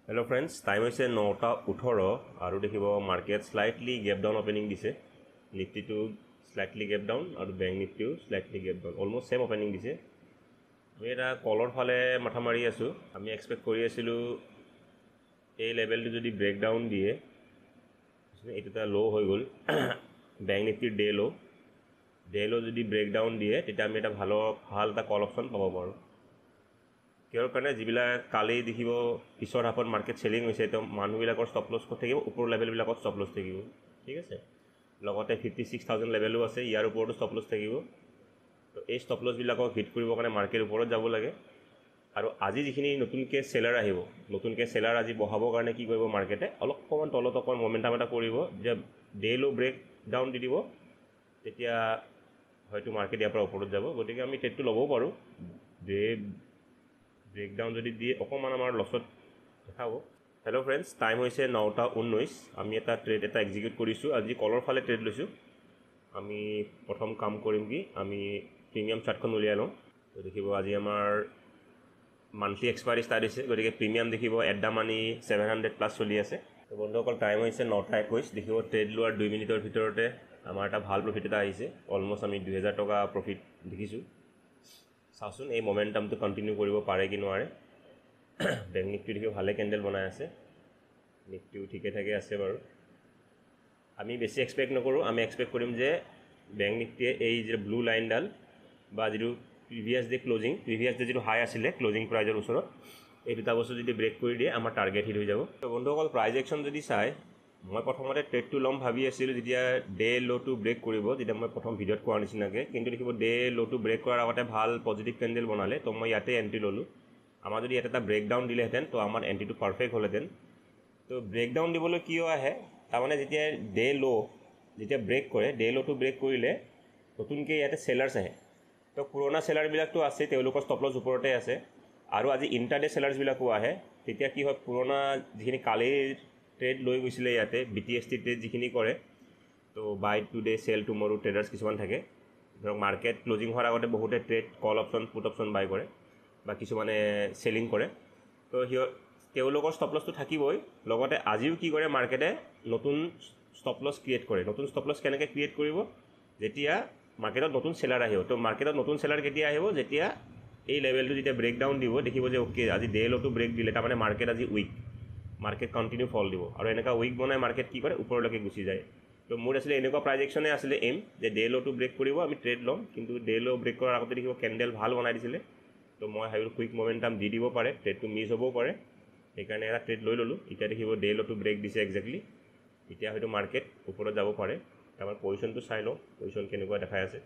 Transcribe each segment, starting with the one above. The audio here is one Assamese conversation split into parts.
Hello friends, time হৈছে 9:18 আৰু দেখিব market slightly gap down opening দিছে। Nifty too slightly gap down আৰু বেংক নিফটিও slightly gap down, almost same opening দিছে। আমি এটা কলৰ ফালে মাথা মাৰি আছোঁ। আমি এক্সপেক্ট কৰি আছিলোঁ এই লেভেলটো যদি ব্ৰেক ডাউন দিয়ে, এইটো এটা ল' হৈ গ'ল বেংক নিফটিৰ ডে ল' যদি ব্ৰেক ডাউন দিয়ে তেতিয়া আমি এটা ভাল এটা কল অপশ্যন পাব পাৰোঁ। কিহৰ কাৰণে যিবিলাক কালি দেখিব পিছৰ হাফত মাৰ্কেট চেলিং হৈছে, তো মানুহবিলাকৰ ষ্টপ লছ ক'ত থাকিব, ওপৰৰ লেভেলবিলাকত ষ্টপ লছ থাকিব। ঠিক আছে, লগতে 56,000 লেভেলো আছে, ইয়াৰ ওপৰতো ষ্টপ লছ থাকিব। তো এই ষ্টপ লছবিলাকক হিট কৰিবৰ কাৰণে মাৰ্কেট ওপৰত যাব লাগে। আৰু আজি যিখিনি নতুনকৈ চেলাৰ আজি বহাবৰ কাৰণে কি কৰিব, মাৰ্কেটে অলপমান তলত অকণ মমেণ্টাম এটা কৰিব, যে ডে ল' ব্ৰেক ডাউন দি দিব, তেতিয়া হয়তো মাৰ্কেট ইয়াৰ পৰা ওপৰত যাব। গতিকে আমি ট্ৰেডটো ল'বও পাৰোঁ। ব্ৰেকডাউন যদি দিয়ে অকণমান আমাৰ লছত দেখাব। হেল্ল' ফ্ৰেণ্ডছ, টাইম হৈছে 9:19। আমি এটা ট্ৰেড এক্সিকিউট কৰিছোঁ। আজি কলৰ ফালে ট্ৰেড লৈছোঁ। আমি প্ৰথম কাম কৰিম কি, আমি প্ৰিমিয়াম চাৰ্টখন উলিয়াই লওঁ। তো দেখিব আজি আমাৰ মান্থলি এক্সপায়াৰী ষ্টাৰ্ট হৈছে, গতিকে প্ৰিমিয়াম দেখিব এট দ্য মানি 700+ চলি আছে। তো বন্ধুসকল, টাইম হৈছে 9:21। দেখিব ট্ৰেড লোৱাৰ 2 মিনিটৰ ভিতৰতে আমাৰ এটা ভাল প্ৰফিট এটা আহিছে। অলমষ্ট আমি 2,000 টকা প্ৰফিট দেখিছোঁ। চাওঁচোন এই মমেণ্টামটো কণ্টিনিউ কৰিব পাৰে কি নোৱাৰে। বেংক নিফটিও দেখিব ভালে কেণ্ডেল বনাই আছে, নিফটিও ঠিকে ঠাকে আছে বাৰু। আমি বেছি এক্সপেক্ট নকৰোঁ। আমি এক্সপেক্ট কৰিম যে বেংক নিফটিয়ে এই যে ব্লু লাইনডাল বা যিটো প্ৰিভিয়াছ ডে যিটো হাই আছিলে ক্লজিং প্ৰাইজৰ ওচৰত, এই দুটা বস্তু যদি ব্ৰেক কৰি দিয়ে আমাৰ টাৰ্গেট হিট হৈ যাব। তো বন্ধুসকল, প্ৰাইজ একশ্যন যদি চাই, মই প্ৰথমতে ট্ৰেডটো ল'ম ভাবি আছিলোঁ যেতিয়া ডে ল'টো ব্ৰেক কৰিব, যেতিয়া মই প্ৰথম ভিডিঅ'ত কোৱাৰ নিচিনাকৈ। কিন্তু দেখিব ডে ল'টো ব্ৰেক কৰাৰ আগতে ভাল পজিটিভ কেণ্ডেল বনালে, তো মই ইয়াতে এণ্ট্ৰি ল'লোঁ। আমাৰ যদি ইয়াত এটা ব্ৰেকডাউন দিলেহেঁতেন তো আমাৰ এণ্ট্ৰিটো পাৰফেক্ট হ'লহেঁতেন। তো ব্ৰেকডাউন দিবলৈ কিয় আহে, তাৰমানে যেতিয়া ডে ব্ৰেক কৰে, ডে ল'টো ব্ৰেক কৰিলে নতুনকৈ ইয়াতে চেলাৰ্ছ আহে। তো পুৰণা চেলাৰবিলাকতো আছে, তেওঁলোকৰ ষ্টপ লছ ওপৰতে আছে। আৰু আজি ইণ্টাৰডে চেলাৰ্ছবিলাকো আহে। তেতিয়া কি হয়, পুৰণা যিখিনি কালিৰ ট্ৰেড লৈ গৈছিলে ইয়াতে BTST ট্ৰেড যিখিনি কৰে, তো বাই টুডে চেল টুমৰো ট্ৰেডাৰ্ছ কিছুমান থাকে। ধৰক মাৰ্কেট ক্লজিং হোৱাৰ আগতে বহুতে ট্ৰেড কল অপশ্যন পুট অপশ্যন বাই কৰে বা কিছুমানে চেলিং কৰে। তো তেওঁলোকৰ ষ্টপ লছটো থাকিবই। লগতে আজিও কি কৰে, মাৰ্কেটে নতুন ষ্টপ লছ ক্ৰিয়েট কৰে। নতুন ষ্টপ লছ কেনেকৈ ক্ৰিয়েট কৰিব, যেতিয়া মাৰ্কেটত নতুন চেলাৰ আহিব। তো মাৰ্কেটত নতুন চেলাৰ কেতিয়া আহিব, যেতিয়া এই লেভেলটো যেতিয়া ব্ৰেক ডাউন দিব, দেখিব যে অ'কে আজি ডে ল'টো ব্ৰেক দিলে, তাৰমানে মাৰ্কেট আজি উইক, মাৰ্কেট কণ্টিনিউ ফল দিব। আৰু এনেকুৱা উইক বনাই মাৰ্কেট কি কৰে, ওপৰলৈকে গুচি যায়। তো মোৰ আছিলে এনেকুৱা প্ৰাইজ একশ্যনে আছিলে এইম, যে ডে ল'টো ব্ৰেক কৰিব, আমি ট্ৰেড ল'ম। কিন্তু ডে ল' ব্ৰেক কৰাৰ আগতে দেখিব কেণ্ডেল ভাল বনাই দিছিলে। তো মই ভাবিলোঁ কুইক মমেণ্টাম দি দিব পাৰে, ট্ৰেডটো মিছ হ'বও পাৰে, সেইকাৰণে এটা ট্ৰেড লৈ ল'লোঁ। এতিয়া দেখিব ডে ল'টো ব্ৰেক দিছে একজেক্টলি, এতিয়া হয়তো মাৰ্কেট ওপৰত যাব পাৰে। আমাৰ পজিশ্যনটো চাই লওঁ, পজিশ্যন কেনেকুৱা দেখাই আছে।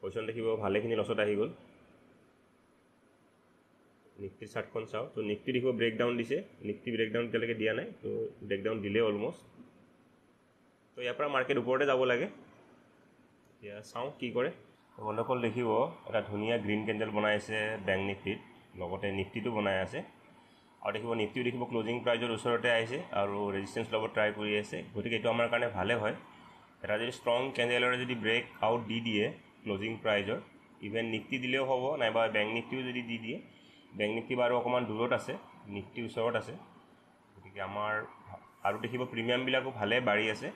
পজিশ্যন দেখিব ভালেখিনি লছত আহি গ'ল। নিফটিৰ চাৰ্টখন চাওঁ, তো নিফটি দেখিব ব্ৰেকডাউন দিছে। নিফটি ব্ৰেকডাউন এতিয়ালৈকে দিয়া নাই, তো ব্ৰেকডাউন দিলে অলমষ্ট। তো ইয়াৰ পৰা মাৰ্কেট ওপৰতে যাব লাগে। এতিয়া চাওঁ কি কৰে। বন্ধুসকল, দেখিব এটা ধুনীয়া গ্ৰীণ কেণ্ডেল বনাই আছে বেংক নিফটিত, লগতে নিফটিটো বনাই আছে। আৰু নিফটিও দেখিব ক্লজিং প্ৰাইজৰ ওচৰতে আহিছে আৰু ৰেজিষ্টেঞ্চ ল'ব ট্ৰাই কৰি আছে। গতিকে এইটো আমাৰ কাৰণে ভালে হয়। এটা যদি ষ্ট্ৰং কেণ্ডেলৰে যদি ব্ৰেক আউট দি দিয়ে ক্লজিং প্ৰাইজৰ, ইভেন নিফটি দিলেও হ'ব, নাইবা বেংক নিফটিও যদি দি দিয়ে। বেংক নিফটি বাৰু অকণমান দূৰত আছে, নিফটি ওচৰত আছে। গতিকে আমাৰ আৰু দেখিব প্ৰিমিয়ামবিলাকো ভালে বাঢ়ি আছে।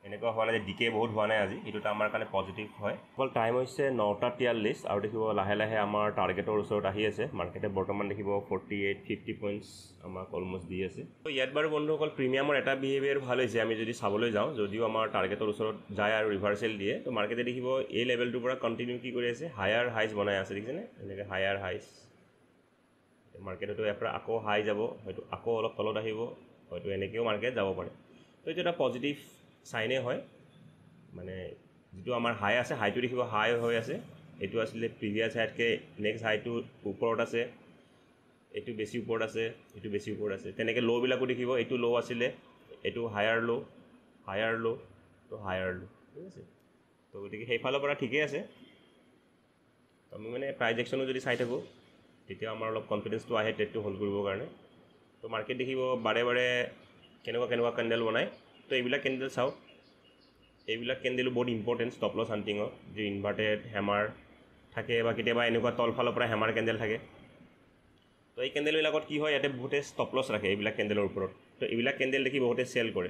এনেকুৱা হোৱা নাই যে ডিকে বহুত হোৱা নাই আজি, এইটো আমাৰ কাৰণে পজিটিভ হয়। অকল টাইম হৈছে 9:43 আৰু দেখিব লাহে লাহে আমাৰ টাৰ্গেটৰ ওচৰত আহি আছে। মাৰ্কেটে বৰ্তমান দেখিব 48-50 পইণ্টছ আমাক অলমষ্ট দি আছে। তো ইয়াত বাৰু বন্ধুসকল প্ৰিমিয়ামৰ এটা বিহেভিয়াৰ ভাল হৈছে। আমি যদি চাবলৈ যাওঁ, যদিও আমাৰ টাৰ্গেটৰ ওচৰত যায় আৰু ৰিভাৰ্চেল দিয়ে, তো মাৰ্কেটে দেখিব এই লেভেলটোৰ পৰা কণ্টিনিউ কি কৰি আছে, হায়াৰ হাইজ বনাই আছে, দেখিছেনে, এনেকৈ হায়াৰ হাইজ। মাৰ্কেট হয়তো ইয়াৰ পৰা আকৌ হাই যাব, হয়তো আকৌ অলপ তলত আহিব, হয়তো এনেকৈও মাৰ্কেট যাব পাৰে। তো এইটো এটা পজিটিভ চাইনে হয়। মানে যিটো আমাৰ হাই আছে, হাইটো দেখিব হাই হৈ আছে। এইটো আছিলে প্ৰিভিয়াছ হাইতকৈ নেক্সট হাইটো ওপৰত আছে, এইটো বেছি ওপৰত আছে, এইটো বেছি ওপৰত আছে। তেনেকৈ ল'বিলাকো দেখিব, এইটো ল' আছিলে, এইটো হায়াৰ ল', তো হায়াৰ ল', ঠিক আছে। তো গতিকে সেইফালৰ পৰা ঠিকেই আছে। তো আমি মানে প্ৰাইজ একশ্যনো যদি চাই থাকোঁ, তেতিয়া আমাৰ অলপ কনফিডেঞ্চটো আহে ট্ৰেডটো হোল্ড কৰিবৰ কাৰণে। তো মাৰ্কেট দেখিব বাৰে বাৰে কেনেকুৱা কেণ্ডেল বনায়। তো এইবিলাক কেণ্ডেল চাওক, এইবিলাক কেণ্ডেলো বহুত ইম্পৰ্টেণ্ট ষ্টপ লছ হাণ্টিঙত। যি ইনভাৰ্টেড হেমাৰ থাকে বা কেতিয়াবা এনেকুৱা তলফালৰ পৰা হেমাৰ কেণ্ডেল থাকে, তো এই কেণ্ডেলবিলাকত কি হয়, ইয়াতে বহুতে ষ্টপ লছ ৰাখে এইবিলাক কেণ্ডেলৰ ওপৰত। তো এইবিলাক কেণ্ডেল দেখি বহুতে চেল কৰে।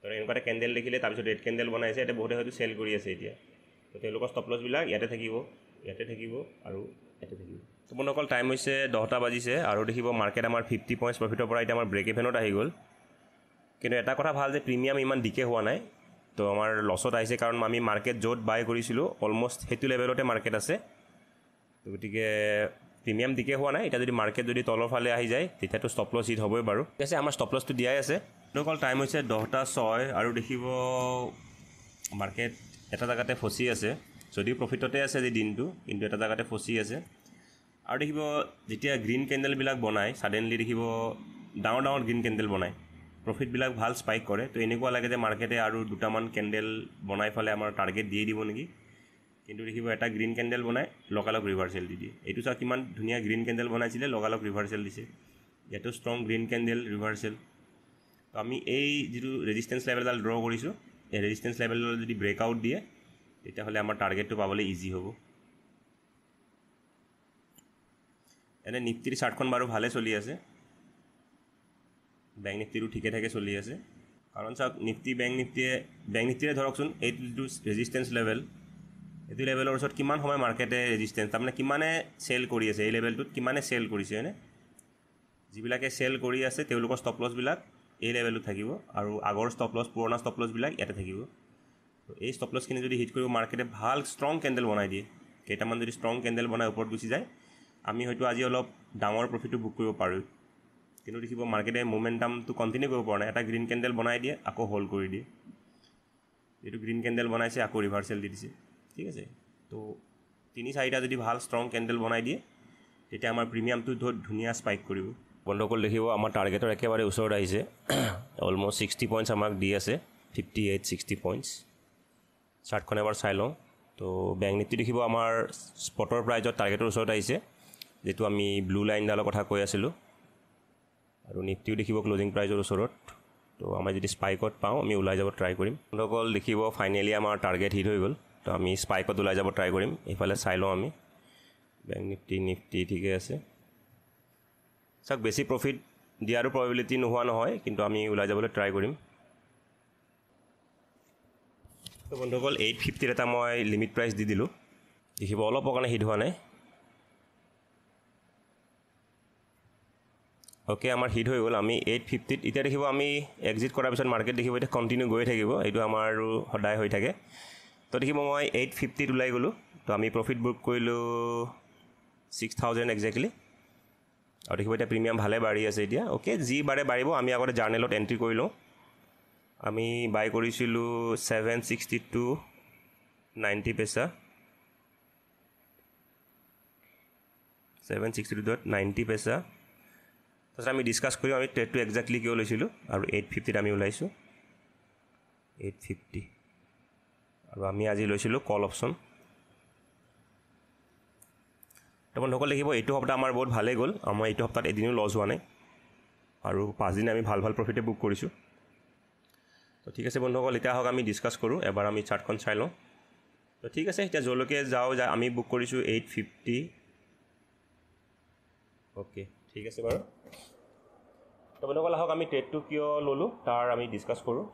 তো এনেকুৱা এটা কেণ্ডেল দেখিলে তাৰপিছত ৰেড কেণ্ডেল বনাইছে, ইয়াতে বহুতে হয়তো চেল কৰি আছে এতিয়া। তো তেওঁলোকৰ ষ্টপ লছবিলাক ইয়াতে থাকিব, ইয়াতে থাকিব আৰু ইয়াতে থাকিব। তো বন্ধুসকল টাইম হৈছে 10টা বাজিছে আৰু দেখিব মাৰ্কেট আমাৰ 50 পইণ্টছ প্ৰফিটৰ পৰা এতিয়া আমাৰ ব্ৰেক ইভেনত আহি গ'ল। কিন্তু এটা কথা ভাল যে প্ৰিমিয়াম ইমান ডিকে হোৱা নাই। তো আমাৰ লছত আহিছে কাৰণ আমি মাৰ্কেট য'ত বাই কৰিছিলোঁ অলমষ্ট সেইটো লেভেলতে মাৰ্কেট আছে। তো গতিকে প্ৰিমিয়াম ডিকে হোৱা নাই। এতিয়া যদি মাৰ্কেট যদি তলৰ ফালে আহি যায় তেতিয়াতো ষ্টপ লছ হিট হ'বই বাৰু। ঠিক আছে, আমাৰ ষ্টপ লছটো দিয়াই আছে। বন্ধুসকল টাইম হৈছে 10:06 আৰু দেখিব মাৰ্কেট এটা জেগাতে ফচি আছে। যদিও প্ৰফিটতে আছে আজি দিনটো, কিন্তু এটা জেগাতে ফচি আছে। আৰু দেখিব যেতিয়া গ্ৰীণ কেণ্ডেলবিলাক বনায় ছাডেনলি দেখিব ডাঙৰ ডাঙৰ গ্ৰীণ কেণ্ডেল বনায়, প্ৰফিটবিলাক ভাল স্পাইক কৰে। তো এনেকুৱা লাগে যে মাৰ্কেটে আৰু দুটামান কেণ্ডেল বনাই ফালে আমাৰ টাৰ্গেট দিয়ে দিব নেকি। কিন্তু দেখিব এটা গ্ৰীণ কেণ্ডেল বনাই লগালগ ৰিভাৰ্চেল দি দিয়ে। এইটো চাওক কিমান ধুনীয়া গ্ৰীণ কেণ্ডেল বনাইছিলে, লগালগ ৰিভাৰ্চেল দিছে। ইয়াতো ষ্ট্ৰং গ্ৰীণ কেণ্ডেল ৰিভাৰ্চেল। তো আমি এই যিটো ৰেজিষ্টেঞ্চ লেভেলডাল ড্ৰ কৰিছোঁ, এই ৰেজিষ্টেঞ্চ লেভেলডাল যদি ব্ৰেকআউট দিয়ে তেতিয়াহ'লে আমাৰ টাৰ্গেটটো পাবলৈ ইজি হ'ব। এনে নিফটিৰ চাৰ্টখন বাৰু ভালে চলি আছে, বেংক নিফটিৰো ঠিকে ঠাকে চলি আছে। কাৰণ চাওক নিফটি বেংক নিফটিৰে ধৰকচোন এইটো যিটো ৰেজিষ্টেঞ্চ লেভেল, এইটো লেভেলৰ ওচৰত কিমান সময় মাৰ্কেটে ৰেজিষ্টেঞ্চ, তাৰমানে কিমানে চেল কৰি আছে, এই লেভেলটোত কিমানে চেল কৰিছে হয়নে। যিবিলাকে চেল কৰি আছে তেওঁলোকৰ ষ্টপ লছবিলাক এই লেভেলটোত থাকিব আৰু আগৰ ষ্টপ লছ পুৰণা ষ্টপ লছবিলাক ইয়াতে থাকিব। তো এই ষ্টপ লছখিনি যদি হিট কৰিব মাৰ্কেটে ভাল ষ্ট্ৰং কেণ্ডেল বনাই দিয়ে, কেইটামান যদি ষ্ট্ৰং কেণ্ডেল বনাই ওপৰত গুচি যায়, আমি হয়তো আজি অলপ ডাঙৰ প্ৰফিটটো বুক কৰিব পাৰোঁ। কিন্তু দেখিব মাৰ্কেটে মোমেণ্টামটো কণ্টিনিউ কৰিব পৰা নাই। এটা গ্ৰীণ কেণ্ডেল বনাই দিয়ে আকৌ হোল্ড কৰি দিয়ে, এইটো গ্ৰীণ কেণ্ডেল বনাইছে আকৌ ৰিভাৰ্চেল দি দিছে। ঠিক আছে, তো 3-4টা যদি ভাল ষ্ট্ৰং কেণ্ডেল বনাই দিয়ে তেতিয়া আমাৰ প্ৰিমিয়ামটো বহুত ধুনীয়া স্পাইক কৰিব। বন্ধুসকল দেখিব আমাৰ টাৰ্গেটৰ একেবাৰে ওচৰত আহিছে, অলমষ্ট 60 পইণ্টছ আমাক দি আছে, 58-60 পইণ্টছ। চাৰ্টখন এবাৰ চাই লওঁ। তো বেংক নিফটি দেখিব আমাৰ স্পটৰ প্ৰাইজত টাৰ্গেটৰ ওচৰত আহিছে, যিটো আমি ব্লু লাইনডালৰ কথা কৈ আছিলোঁ। আৰু নিফটিও দেখিব ক্লজিং প্ৰাইজৰ ওচৰত। তো আমি যদি স্পাইকত পাওঁ আমি ওলাই যাব ট্ৰাই কৰিম। বন্ধুসকল দেখিব ফাইনেলি আমাৰ টাৰ্গেট হিট হৈ গ'ল। তো আমি স্পাইকত ওলাই যাব ট্ৰাই কৰিম। এইফালে চাই লওঁ আমি বেংক নিফটি ঠিকে আছে। চাওক বেছি প্ৰফিট দিয়াৰো প্ৰবেবিলিটি নোহোৱা নহয়, কিন্তু আমি ওলাই যাবলৈ ট্ৰাই কৰিম। তো বন্ধুসকল 850 এটা মই লিমিট প্ৰাইচ দি দিলোঁ। দেখিব অলপৰ কাৰণে হিট হোৱা নাই। অ'কে, আমাৰ হিট হৈ গ'ল। আমি 850 এতিয়া দেখিব আমি এক্সিট কৰাৰ পিছত মাৰ্কেট দেখিব এতিয়া কণ্টিনিউ গৈ থাকিব, এইটো আমাৰ আৰু সদায় হৈ থাকে। তো দেখিব মই 850 ওলাই গ'লোঁ। তো আমি প্ৰফিট বুক কৰিলোঁ 6000 একজেক্টলি। আৰু দেখিব এতিয়া প্ৰিমিয়াম ভালে বাঢ়ি আছে এতিয়া। অ'কে, যি বাৰে বাঢ়িব আমি আগতে জাৰ্নেলত এণ্ট্ৰি কৰি লওঁ। আমি বাই কৰিছিলোঁ 762.90 পইচা, 762.90 পইচা। তাৰপিছত আমি ডিছকাছ কৰিম আমি ট্ৰেডটো একজেক্টলি কিয় লৈছিলোঁ, আৰু 850 আমি ওলাইছোঁ 850। আৰু আমি আজি লৈছিলোঁ কল অপশ্যন। তো বন্ধুসকল দেখিব এইটো সপ্তাহ আমাৰ বহুত ভালেই গ'ল। আমাৰ এইটো সপ্তাহত এদিনো লছ হোৱা নাই আৰু 5 দিন আমি ভাল প্ৰফিটে বুক কৰিছোঁ। তো ঠিক আছে বন্ধুসকল, এতিয়া আহক আমি ডিছকাছ কৰোঁ। এবাৰ আমি চাৰ্টখন চাই লওঁ। তো ঠিক আছে, এতিয়া য'লৈকে যাওঁ আমি বুক কৰিছোঁ 850। অ'কে, ঠিক আছে বাৰু। তো বন্ধুসকল আহক আমি ট্ৰেডটো কিয় ল'লোঁ তাৰ আমি ডিছকাছ কৰোঁ।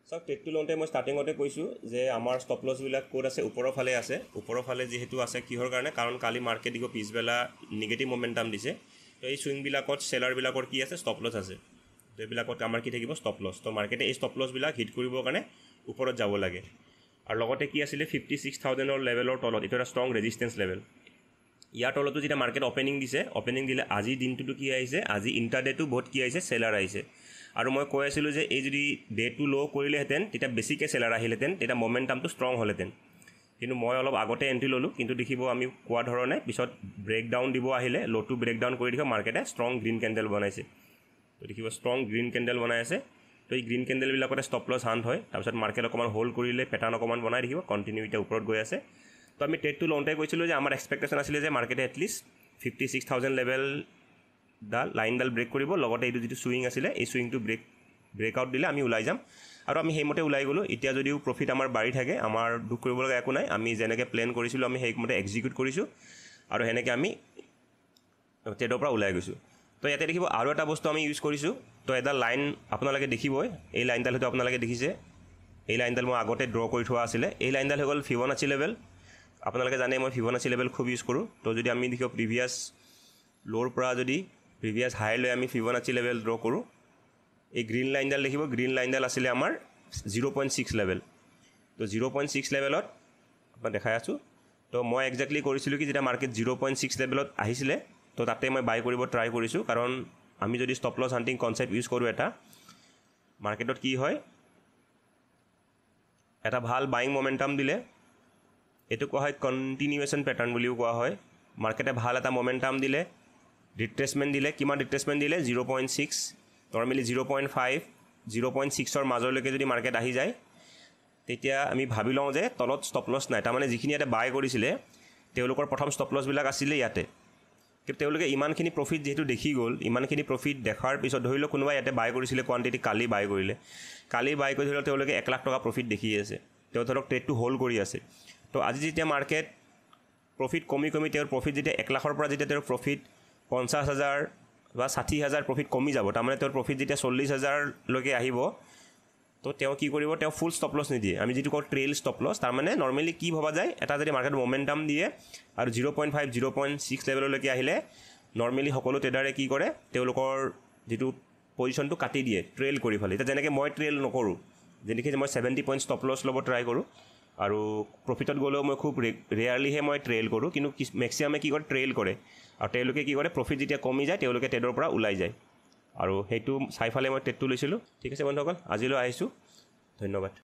চাওক ট্ৰেডটো লওঁতে মই ষ্টাৰ্টিঙতে কৈছোঁ যে আমাৰ ষ্টপ লছবিলাক ক'ত আছে, ওপৰৰ ফালে আছে। ওপৰৰ ফালে যিহেতু আছে কিহৰ কাৰণে, কাৰণ কালি মাৰ্কেট দিব পিছবেলা নিগেটিভ মমেণ্টাম দিছে। তো এই চুইংবিলাকত চেলাৰবিলাকৰ কি আছে, ষ্টপ লছ আছে। তো এইবিলাকত আমাৰ কি থাকিব, ষ্টপ লছ। তো মাৰ্কেটে এই ষ্টপ লছবিলাক হিট কৰিবৰ কাৰণে ওপৰত যাব লাগে। আৰু লগতে কি আছিলে 56,000 লেভেলৰ তলত এইটো এটা ষ্ট্ৰং ৰেজিষ্টেঞ্চ লেভেল। ইয়াৰ তলতো যেতিয়া মাৰ্কেট অপেনিং দিছে, অপেনিং দিলে আজিৰ দিনটোতো কি আহিছে, আজি ইণ্টাৰডেটো বহুত কি আহিছে, চেলাৰ আহিছে। আৰু মই কৈ আছিলোঁ যে এই যদি ডেটো ল' কৰিলেহেঁতেন তেতিয়া বেছিকৈ চেলাৰ আহিলেহেঁতেন, তেতিয়া মমেণ্টামটো ষ্ট্ৰং হ'লহেঁতেন। কিন্তু মই অলপ আগতে এণ্ট্ৰি ল'লোঁ, কিন্তু দেখিব আমি কোৱা ধৰণে পিছত ব্ৰেকডাউন দিব আহিলে, ল'টো ব্ৰেকডাউন কৰি দেখিব মাৰ্কেটে ষ্ট্ৰং গ্ৰীণ কেণ্ডেল বনাইছে। তো দেখিব ষ্ট্ৰং গ্ৰীণ কেণ্ডেল বনাই আছে। তো এই গ্ৰীণ কেণ্ডেলবিলাকতে ষ্টপ লছ হাণ্ট হয়। তাৰপিছত মাৰ্কেট অকণমান হোল্ড কৰিলে, পেটাৰ্ণ অকণমান বনাই দেখিব কণ্টিনিউ এতিয়া ওপৰত গৈ আছে। তো আমি ট্ৰেডটো লওঁতে কৈছিলোঁ যে আমাৰ এক্সপেক্টেশ্যন আছিলে যে মাৰ্কেটে এটলিষ্ট 56,000 লাইনডাল ব্ৰেক কৰিব, লগতে এইটো যিটো চুইং আছিলে এই চুইংটো ব্ৰেকআউট দিলে আমি ওলাই যাম। আৰু আমি সেইমতে ওলাই গ'লোঁ। এতিয়া যদিও প্ৰফিট আমাৰ বাঢ়ি থাকে, আমাৰ দুখ কৰিবলগা একো নাই। আমি যেনেকৈ প্লেন কৰিছিলোঁ আমি সেইমতে এক্সিকিউট কৰিছোঁ আৰু সেনেকৈ আমি ট্ৰেডৰ পৰা ওলাই গৈছোঁ। তো ইয়াতে দেখিব আৰু এটা বস্তু আমি ইউজ কৰিছোঁ। তো এডাল লাইন আপোনালোকে দেখিবই, এই লাইনডাল হয়তো আপোনালোকে দেখিছে, এই লাইনডাল মই আগতে ড্ৰ কৰি থোৱা আছিলে। এই লাইনডাল হৈ গ'ল ফিবনাচি লেভেল। আপোনালোকে জানে মই ফিবনাচি লেভেল খুব ইউজ কৰোঁ। তো যদি আমি দেখিব প্ৰিভিয়াছ ল'ৰ পৰা যদি প্ৰিভিয়াছ হাইলৈ আমি ফিবনাচি লেভেল ড্ৰ কৰোঁ, এই গ্ৰীণ লাইনডাল দেখিব, গ্ৰীণ লাইনডাল আছিলে আমাৰ 0.6 লেভেল। তো 0.6 লেভেলত মই দেখাই আছোঁ। তো মই একজেক্টলি কৰিছিলোঁ কি যেতিয়া মাৰ্কেট 0.6 লেভেলত আহিছিলে, তো তাতে মই বাই কৰিব ট্ৰাই কৰিছোঁ। কাৰণ আমি যদি stop loss hunting concept use কৰোঁ এটা মাৰ্কেটত কি হয়, এটা ভাল বাইং মমেণ্টাম দিলে, এইটো কোৱা হয় কণ্টিনিউৱেশ্যন পেটাৰ্ণ বুলিও কোৱা হয়। মাৰ্কেটে ভাল এটা মমেণ্টাম দিলে, ৰিট্ৰেচমেণ্ট দিলে, কিমান ৰিট্ৰেচমেণ্ট দিলে 0.6, নৰ্মেলি 0.5, 0.6ৰ মাজলৈকে যদি মাৰ্কেট আহি যায়, তেতিয়া আমি ভাবি লওঁ যে তলত ষ্টপ লছ নাই। তাৰমানে যিখিনি ইয়াতে বাই কৰিছিলে তেওঁলোকৰ প্ৰথম ষ্টপ লছবিলাক আছিলে ইয়াতে, কিন্তু তেওঁলোকে ইমানখিনি প্ৰফিট যিহেতু দেখি গ'ল, ইমানখিনি প্ৰফিট দেখাৰ পিছত ধৰি লওক কোনোবাই ইয়াতে বাই কৰিছিলে কোৱাণ্টিটি, কালি বাই কৰিলে, কালি বাই কৰি ধৰি লওক তেওঁলোকে 1 লাখ টকা প্ৰফিট দেখি আছে, তেওঁ ধৰক ট্ৰেডটো হোল্ড কৰি আছে। তো আজি যেতিয়া মাৰ্কেট প্ৰফিট কমি তেওঁৰ প্ৰফিট যেতিয়া 1 লাখৰ পৰা যেতিয়া তেওঁৰ প্ৰফিট 50,000 বা 60,000 প্ৰফিট কমি যাব, তাৰমানে তেওঁৰ প্ৰফিট যেতিয়া 40,000লৈকে আহিব, তো তেওঁ কি কৰিব, তেওঁ ফুল ষ্টপ লছ নিদিয়ে, আমি যিটো কওঁ ট্ৰেইল ষ্টপ লছ। তাৰমানে নৰ্মেলি কি ভবা যায়, এটা যদি মাৰ্কেট মমেণ্টাম দিয়ে আৰু 0.5, 0.6 লেভেললৈকে আহিলে নৰ্মেলি সকলো ট্ৰেডাৰে কি কৰে, তেওঁলোকৰ যিটো পজিশ্যনটো কাটি দিয়ে, ট্ৰেইল কৰি ফালে। এতিয়া যেনেকৈ মই ট্ৰেইল নকৰোঁ, যেনেকৈ মই 70 পইণ্ট ষ্টপ লছ ল'ব ট্ৰাই কৰোঁ, আৰু প্ৰফিটত গ'লেও মই খুব ৰেয়াৰলিহে মই ট্ৰেইল কৰোঁ, কিন্তু মেক্সিমামে কি কৰে, ট্ৰেইল কৰে। আৰু তেওঁলোকে কি কৰে, প্ৰফিট যেতিয়া কমি যায় তেওঁলোকে ট্ৰেডৰ পৰা ওলাই যায়, আৰু সেইটো চাই ফালে মই ট্ৰেডটো লৈছিলোঁ। ঠিক আছে বন্ধুসকল, আজিলৈ আহিছোঁ, ধন্যবাদ।